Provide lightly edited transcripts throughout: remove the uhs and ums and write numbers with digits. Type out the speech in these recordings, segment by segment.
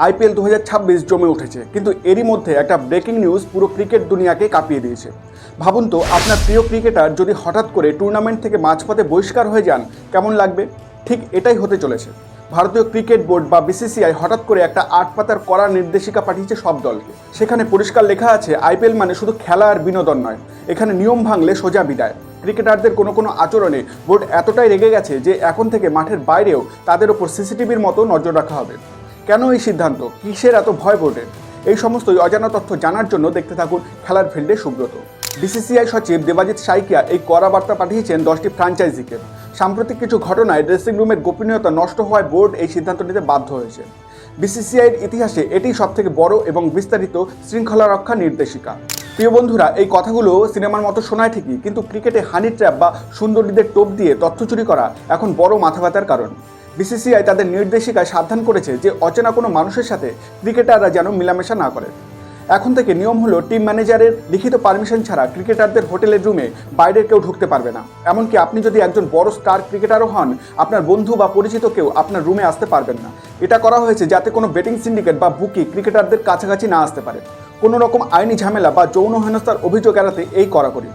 IPL 2026 জমে উঠেছে, কিন্তু এরই মধ্যে একটা ব্রেকিং নিউজ পুরো ক্রিকেট দুনিয়াকে কাঁপিয়ে দিয়েছে। ভাবুন তো, আপনার প্রিয় ক্রিকেটার যদি হঠাৎ করে টুর্নামেন্ট থেকে মাঝপথে বহিষ্কার হয়ে যান, কেমন লাগবে? ঠিক এটাই হতে চলেছে। ভারতীয় ক্রিকেট বোর্ড বা বিসিসিআই হঠাৎ করে একটা 8 পাতার কড়া নির্দেশিকা পাঠিয়েছে সব দলকে। সেখানে পরিষ্কার লেখা আছে, আইপিএল মানে শুধু খেলা আর বিনোদন নয়, এখানে নিয়ম ভাঙলে সোজা বিদায়। ক্রিকেটারদের কোনো আচরণে বোর্ড এতটাই রেগে গেছে যে এখন থেকে মাঠের বাইরেও তাদের ওপর সিসিটিভির মতো নজর রাখা হবে। কেন এই সিদ্ধান্ত? কিসের এত ভয় বোর্ডের? এই সমস্তই অজানা তথ্য জানার জন্য দেখতে থাকুন খেলার ফিল্ডে সুব্রত। বিসিসিআই সচিব দেবাজিৎ সাইকিয়া এই কড়া বার্তা পাঠিয়েছেন 10টি ফ্র্যাঞ্চাইজিকে। সাম্প্রতিক কিছু ঘটনায় ড্রেসিং রুমের গোপনীয়তা নষ্ট হওয়ায় বোর্ড এই সিদ্ধান্ত নিতে বাধ্য হয়েছে। বিসিসিআইয়ের ইতিহাসে এটি সবথেকে বড় এবং বিস্তারিত শৃঙ্খলা রক্ষা নির্দেশিকা। প্রিয় বন্ধুরা, এই কথাগুলো সিনেমার মতো শোনায় ঠিকই, কিন্তু ক্রিকেটে হানি ট্র্যাপ বা সুন্দরীদের টোপ দিয়ে তথ্য চুরি করা এখন বড় মাথা ব্যথার কারণ। বিসিসিআই তাদের নির্দেশিকায় সাবধান করেছে যে অচেনা কোনো মানুষের সাথে ক্রিকেটাররা যেন মেলামেশা না করে। এখন থেকে নিয়ম হলো, টিম ম্যানেজারের লিখিত পারমিশন ছাড়া ক্রিকেটারদের হোটেলের রুমে বাইরের কেউ ঢুকতে পারবে না। এমনকি আপনি যদি একজন বড় স্টার ক্রিকেটারও হন, আপনার বন্ধু বা পরিচিত কেউ আপনার রুমে আসতে পারবেন না। এটা করা হয়েছে যাতে কোনো বেটিং সিন্ডিকেট বা বুকি ক্রিকেটারদের কাছাকাছি না আসতে পারে। কোনো রকম আইনি ঝামেলা বা যৌন হেনস্থার অভিযোগ এড়াতে এই কড়াকড়ি।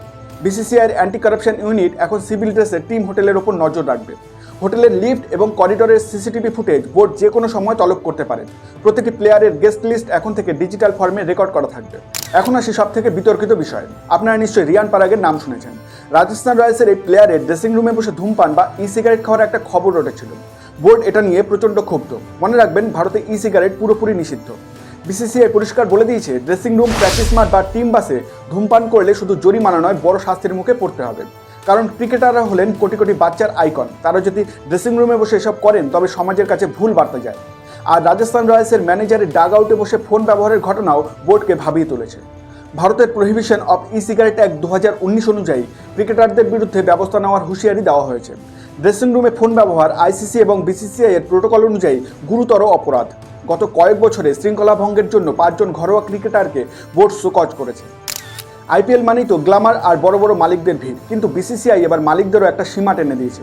বিসিসিআইয়ের অ্যান্টি কারাপশন ইউনিট এখন সিভিল ড্রেসে টিম হোটেলের ওপর নজর রাখবে। হোটেলের লিফট এবং করিডোরের সিসিটিভি ফুটেজ বোর্ড যে কোনো সময় তলব করতে পারে। প্রতিটি প্লেয়ারের গেস্ট লিস্ট এখন থেকে ডিজিটাল ফর্মে রেকর্ড করা থাকবে। এখন আসি সব থেকে বিতর্কিত বিষয়। আপনারা নিশ্চয়ই রিয়ান পারাগের নাম শুনেছেন। রাজস্থান রয়্যালসের এই প্লেয়ারের ড্রেসিং রুমে বসে ধূমপান বা সিগারেট খাওয়ার একটা খবর উঠেছিল। বোর্ড এটা নিয়ে প্রচণ্ড ক্ষুব্ধ। মনে রাখবেন, ভারতে সিগারেট পুরোপুরি নিষিদ্ধ। বিসিসিআই পরিষ্কার বলে দিয়েছে, ড্রেসিং রুম, প্র্যাকটিস মাঠ বা টিম বাসে ধূমপান করলে শুধু জরিমানা নয়, বড় শাস্তির মুখে পড়তে হবে। কারণ ক্রিকেটাররা হলেন কোটি কোটি বাচ্চার আইকন। তারা যদি ড্রেসিং রুমে বসে এসব করেন, তবে সমাজের কাছে ভুল বার্তা যায়। আর রাজস্থান রয়্যালসের ম্যানেজারের ডাগ আউটে বসে ফোন ব্যবহারের ঘটনাও বোর্ডকে ভাবিয়ে তুলেছে। ভারতের প্রহিবিশন অফ সিগারেট অ্যাক্ট 2019 অনুযায়ী ক্রিকেটারদের বিরুদ্ধে ব্যবস্থা নেওয়ার হুঁশিয়ারি দেওয়া হয়েছে। ড্রেসিং রুমে ফোন ব্যবহার আইসিসি এবং বিসিসিআই এর প্রোটোকল অনুযায়ী গুরুতর অপরাধ। গত কয়েক বছরে শৃঙ্খলা ভঙ্গের জন্য 5 জন ঘরোয়া ক্রিকেটারকে বোর্ড শোকজ করেছে। আইপিএল মানেই তো গ্ল্যামার আর বড় বড় মালিকদের ভিড়, কিন্তু বিসিসিআই এবার মালিকদেরও একটা সীমা টেনে দিয়েছে।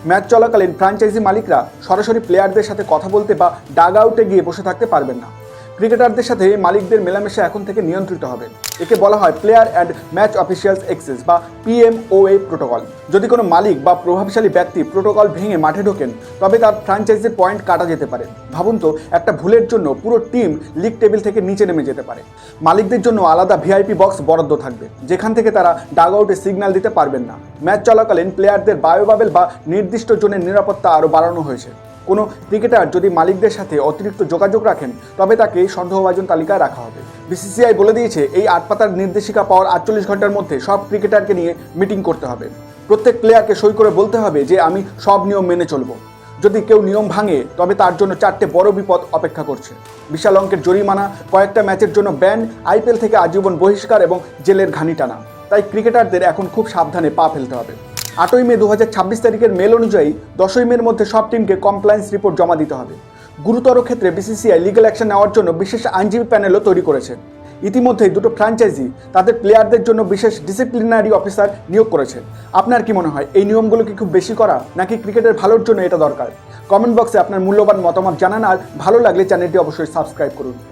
ম্যাচ চলাকালীন ফ্র্যাঞ্চাইজি মালিকরা সরাসরি প্লেয়ারদের সাথে কথা বলতে বা ডাগ আউটে গিয়ে বসে থাকতে পারবেন না। ক্রিকেটারদের সাথে মালিকদের মেলামেশা এখন থেকে নিয়ন্ত্রিত হবে। একে বলা হয় player and match officials access বা পিএমওএ প্রোটোকল। যদি কোনো মালিক বা প্রভাবশালী ব্যক্তি প্রোটোকল ভেঙে মাঠে ঢোকেন, তবে তার ফ্র্যাঞ্চাইজির পয়েন্ট কাটা যেতে পারে। ভাবুন তো, একটা ভুলের জন্য পুরো টিম লিগ টেবিল থেকে নিচে নেমে যেতে পারে। মালিকদের জন্য আলাদা ভিআইপি বক্স বরাদ্দ থাকবে, যেখান থেকে তারা ডাগ আউটে সিগন্যাল দিতে পারবেন না। ম্যাচ চলাকালীন প্লেয়ারদের বায়োবাবেল বা নির্দিষ্ট জোনের নিরাপত্তা আরও বাড়ানো হয়েছে। কোনো ক্রিকেটার যদি মালিকদের সাথে অতিরিক্ত যোগাযোগ রাখেন, তবে তাকে সন্দেহভাজন তালিকায় রাখা হবে। বিসিসিআই বলে দিয়েছে, এই 8 পাতার নির্দেশিকা পাওয়ার 48 ঘন্টার মধ্যে সব ক্রিকেটারকে নিয়ে মিটিং করতে হবে। প্রত্যেক প্লেয়ারকে সই করে বলতে হবে যে আমি সব নিয়ম মেনে চলব। যদি কেউ নিয়ম ভাঙে, তবে তার জন্য 4টে বড় বিপদ অপেক্ষা করছে: বিশাল অঙ্কের জরিমানা, কয়েকটা ম্যাচের জন্য ব্যান, আইপিএল থেকে আজীবন বহিষ্কার এবং জেলের ঘানি টানা। তাই ক্রিকেটারদের এখন খুব সাবধানে পা ফেলতে হবে। 8ই মে 2026 তারিখের মেল অনুযায়ী 10ই মের মধ্যে সব টিমকে কমপ্লায়েন্স রিপোর্ট জমা দিতে হবে। গুরুতর ক্ষেত্রে বিসিসিআই লিগ্যাল অ্যাকশন নেওয়ার জন্য বিশেষ আইনজীবী প্যানেলও তৈরি করেছে। ইতিমধ্যেই 2টো ফ্র্যাঞ্চাইজি তাদের প্লেয়ারদের জন্য বিশেষ ডিসিপ্লিনারি অফিসার নিয়োগ করেছে। আপনার কি মনে হয়, এই নিয়মগুলো কি খুব বেশি করা, নাকি ক্রিকেটের ভালোর জন্য এটা দরকার? কমেন্ট বক্সে আপনার মূল্যবান মতামত জানান, আর ভালো লাগলে চ্যানেলটি অবশ্যই সাবস্ক্রাইব করুন।